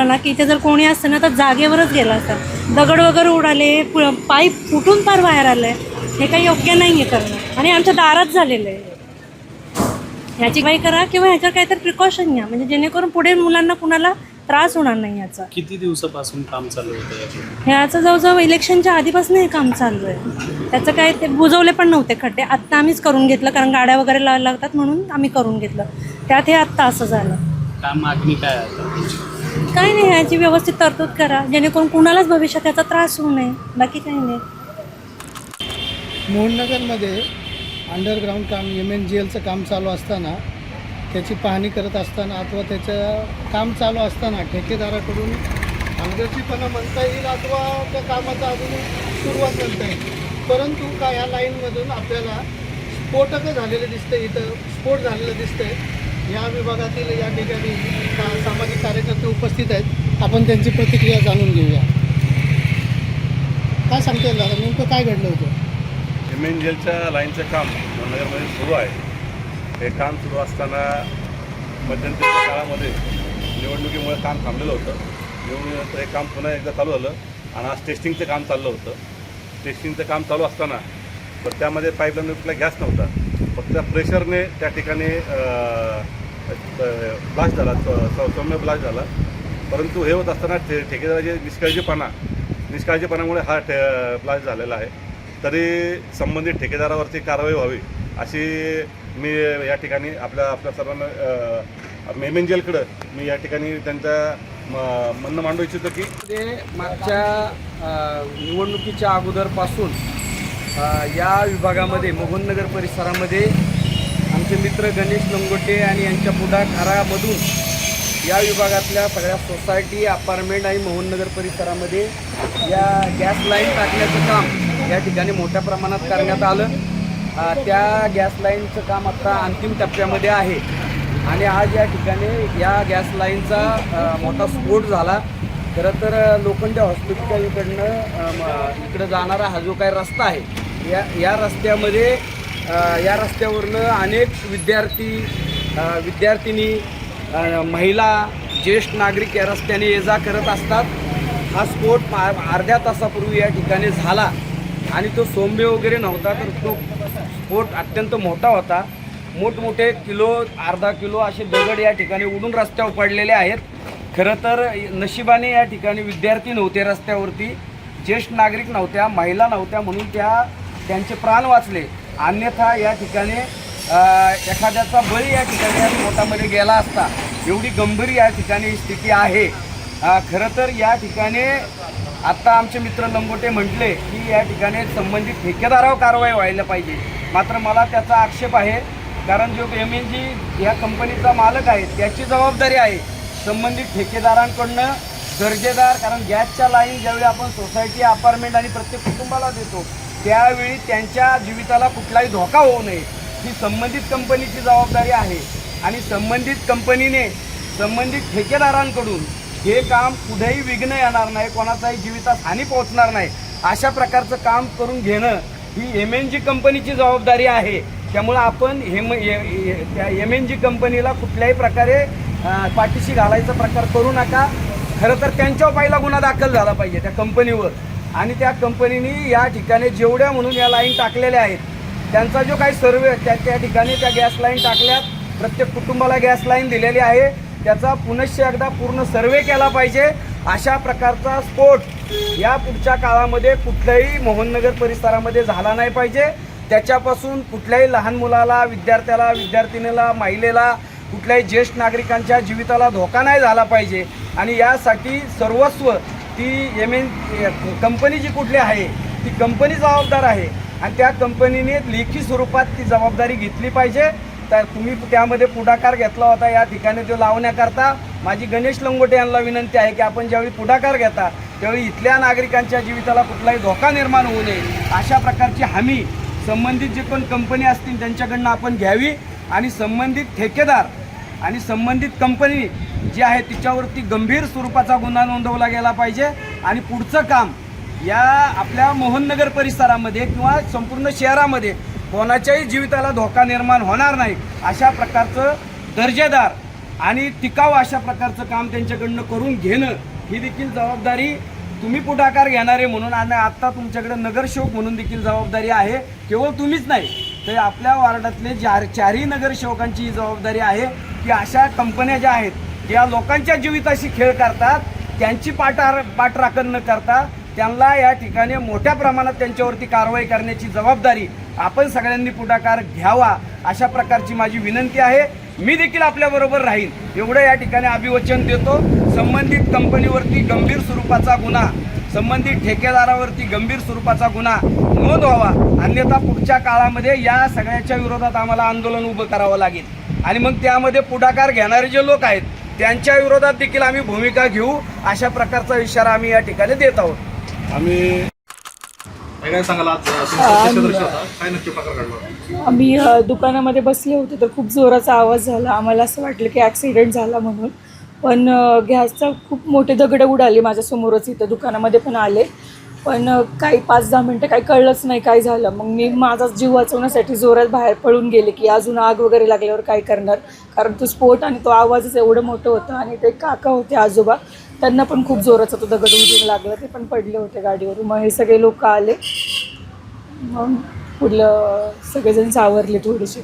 ना की इथे जर कोणी असतं ना तर जागेवरच गेला असता. दगड वगैरे उडाले, पाईप फुटून फार बाहेर आलंय. हे काही योग्य नाही आहे करणं आणि आमच्या दारात झालेलं आहे. ह्याची काही करा किंवा ह्याच्यावर काहीतरी प्रिकॉशन घ्या, म्हणजे जेणेकरून पुढे मुलांना कुणाला त्रास होणार नाही. याचा किती दिवसापासून काम चालू होतं? ह्याचं जवळजवळ इलेक्शनच्या आधीपासून हे काम चालू आहे. त्याचं काय ते बुजवले पण नव्हते खड्डे, आत्ता आम्हीच करून घेतलं, कारण गाड्या वगैरे लावायला लागतात म्हणून आम्ही करून घेतलं. त्यात हे आत्ता असं झालं. काय मागणी काय आता? काही नाही, ह्याची व्यवस्थित तरतूद करा जेणेकरून कुणालाच भविष्यात त्याचा त्रास होऊ नये, बाकी काही नाही. मोहननगरमध्ये अंडरग्राऊंड काम MNGLचं काम चालू असताना, त्याची पाहणी करत असताना अथवा त्याचं काम चालू असताना ठेकेदाराकडून हलगर्जीपणा म्हणता येईल अथवा त्या कामाचा अजून सुरुवात म्हणता येईल, परंतु का या लाईनमधून आपल्याला स्फोटकं झालेलं दिसतं, इथं स्फोट झालेलं दिसतंय. या विभागातील या ठिकाणी सामाजिक कार्यकर्ते उपस्थित आहेत. आपण त्यांची प्रतिक्रिया जाणून घेऊया. काय सांगता येईल दादा, नेमकं काय घडलं होतं? MNGLच्या लाईनचं काम मोहननगरमध्ये सुरू आहे. हे काम सुरू असताना मध्यंतरीच्या काळामध्ये निवडणुकीमुळे काम थांबलेलं होतं. निवडणुकीनंतर हे काम पुन्हा एकदा चालू झालं आणि आज टेस्टिंगचं काम चाललं होतं. टेस्टिंगचं काम चालू असताना तर त्यामध्ये पाईपलाईन कुठला गॅस नव्हता, फक्त प्रेशरने त्या ठिकाणी ब्लास्ट झाला, सौम्य ब्लास्ट झाला. परंतु हे होत असताना ठेकेदाराचे निष्काळजीपणामुळे हा ब्लास्ट झालेला आहे. तरी संबंधित ठेकेदारावरती कारवाई व्हावी अशी मी या ठिकाणी आपल्या सर्वांना MNGLकडं मी या ठिकाणी त्यांचं म्हणणं मांडू इच्छितो की ते मागच्या निवडणुकीच्या अगोदरपासून या विभागामध्ये मोहननगर परिसरामध्ये आमचे मित्र गणेश लंगोटे आणि यांच्या पुढाकारामधून या विभागातल्या सगळ्या सोसायटी, अपार्टमेंट आणि मोहननगर परिसरामध्ये या गॅस लाईन टाकण्याचं काम या ठिकाणी मोठ्या प्रमाणात करण्यात आलं. त्या गॅस लाईनचं काम आता अंतिम टप्प्यामध्ये आहे आणि आज या ठिकाणी या गॅस लाईनचा मोठा स्फोट झाला. खरं तर लोखंडे हॉस्पिटलकडनं इकडं जाणारा हा जो काही रस्ता आहे या रस्त्यामध्ये या रस्त्यावरनं अनेक विद्यार्थिनी, महिला, ज्येष्ठ नागरिक या रस्त्याने ये जा करत असतात. हा स्फोट अर्ध्या तासापूर्वी या ठिकाणी झाला आणि तो सौम्य वगैरे नव्हता, तर तो स्फोट अत्यंत मोठा होता. मोठमोठे किलो, अर्धा किलो असे दगड या ठिकाणी उडून रस्त्यावर पडलेले आहेत. खरं तर नशिबाने या ठिकाणी विद्यार्थी नव्हते, रस्त्यावरती ज्येष्ठ नागरिक नव्हत्या, महिला नव्हत्या, म्हणून त्यांचे प्राण वाचले. अन्यथा या ठिकाणी एखाद्याचा बळी या ठिकाणी या स्फोटामध्ये गेला असता. एवढी गंभीर या ठिकाणी स्थिती आहे. खरं तर या ठिकाणी आत्ता आमचे मित्र लंगोटे म्हटले की या ठिकाणी संबंधित ठेकेदारावर कारवाई व्हायला पाहिजे. मात्र मला त्याचा आक्षेप आहे, कारण जो MNG या कंपनीचा मालक आहे त्याची जबाबदारी आहे संबंधित ठेकेदारांकडनं दर्जेदार, कारण गॅसच्या लाईन ज्यावेळी आपण सोसायटी, अपार्टमेंट आणि प्रत्येक कुटुंबाला देतो त्यावेळी त्यांच्या जीविताला कुठलाही धोका होऊ नये ही संबंधित कंपनीची जबाबदारी आहे. आणि संबंधित कंपनीने संबंधित ठेकेदारांकडून हे काम कुठेही विघ्न येणार नाही, कोणाचाही जीवितात हानी पोहोचणार नाही अशा प्रकारचं काम करून घेणं ही MNG कंपनीची जबाबदारी आहे. त्यामुळं आपण त्या MNG कंपनीला कुठल्याही प्रकारे पाठीशी घालायचा प्रकार करू नका. खरं तर त्यांच्यावर पहिला गुन्हा दाखल झाला पाहिजे त्या कंपनीवर, आणि त्या कंपनीने या ठिकाणी जेवढ्या म्हणून या लाईन टाकलेल्या आहेत त्यांचा जो काही सर्वे त्या ठिकाणी त्या गॅस लाईन टाकल्यात, प्रत्येक कुटुंबाला गॅस लाईन दिलेली आहे, त्याचा पुनश्च एकदा पूर्ण सर्वे केला पाहिजे. अशा प्रकारचा स्फोट या पुढच्या काळामध्ये कुठल्याही मोहननगर परिसरामध्ये झाला नाही पाहिजे. त्याच्यापासून कुठल्याही लहान मुलाला, विद्यार्थ्याला, विद्यार्थिनीला, महिलेला, कुठल्याही ज्येष्ठ नागरिकांच्या जीविताला धोका नाही झाला पाहिजे. आणि यासाठी सर्वस्व ती कंपनी जी कुठली आहे ती कंपनी जबाबदार आहे आणि त्या कंपनीने लेखी स्वरूपात ती जबाबदारी घेतली पाहिजे. तर तुम्ही त्यामध्ये पुढाकार घेतला होता या ठिकाणी तो लावण्याकरता माझी गणेश लंगोटे यांना विनंती आहे की आपण ज्यावेळी पुढाकार घेता त्यावेळी इथल्या नागरिकांच्या जीविताला कुठलाही धोका निर्माण होऊ नये अशा प्रकारची हमी संबंधित जे पण कंपनी असतील त्यांच्याकडनं आपण घ्यावी. आणि संबंधित ठेकेदार आणि संबंधित कंपनी जी आहे तिच्यावरती गंभीर स्वरूपाचा गुन्हा नोंदवला गेला पाहिजे. आणि पुढचं काम या आपल्या मोहननगर परिसरामध्ये किंवा संपूर्ण शहरामध्ये कोणाच्याही जीविताला धोका निर्माण होणार नाही अशा प्रकारचं दर्जेदार आणि टिकाव अशा प्रकारचं काम त्यांच्याकडनं करून घेणं ही देखील जबाबदारी तुम्ही पुढाकार घेणारे म्हणून आणि आत्ता तुमच्याकडे नगरसेवक म्हणून देखील जबाबदारी आहे. केवळ तुम्हीच नाही तर आपल्या वार्डातले चारही नगरसेवकांची ही जबाबदारी आहे की अशा कंपन्या ज्या आहेत या लोकांच्या जीविताशी खेळ करतात, त्यांची पाठराखण न करता त्यांना या ठिकाणी मोठ्या प्रमाणात त्यांच्यावरती कारवाई करण्याची जबाबदारी आपण सगळ्यांनी पुढाकार घ्यावा अशा प्रकारची माझी विनंती आहे. मी देखील आपल्याबरोबर राहीन एवढं या ठिकाणी अभिवचन देतो. संबंधित कंपनीवरती गंभीर स्वरूपाचा गुन्हा, संबंधित ठेकेदारावरती गंभीर स्वरूपाचा गुन्हा नोंद व्हावा, अन्यथा पुढच्या काळामध्ये या सगळ्याच्या विरोधात आम्हाला आंदोलन उभं करावं लागेल आणि मग त्यामध्ये पुढाकार घेणारे जे लोक आहेत त्यांच्या विरोधात देखील आम्ही भूमिका घेऊ अशा प्रकारचा इशारा आम्ही या ठिकाणी देत आहोत. आम्ही काय सांगाल आज तुमचा काय नक्की प्रकार घडला? आम्ही दुकानामध्ये बसले होते तर खूप जोराचा आवाज झाला. आम्हाला असं वाटलं की ॲक्सिडेंट झाला म्हणून, पण गॅसचा खूप मोठे दगड उडाले माझ्यासमोरच, इथं दुकानामध्ये पण आले. पण काही 5-10 मिनटं काही कळलंच नाही काय झालं. मग मी माझा जीव वाचवण्यासाठी जोरात बाहेर पळून गेले की अजून आग वगैरे लागल्यावर काय करणार, कारण तो स्फोट आणि तो आवाजच एवढं मोठं होतं. आणि ते काका होते आजोबा, त्यांना पण खूप जोराचा तो दगड उडून लागला, ते पण पडले होते गाडीवरून. मग हे सगळे लोक आले, मग पुढलं सगळेजण सावरले थोडेसे.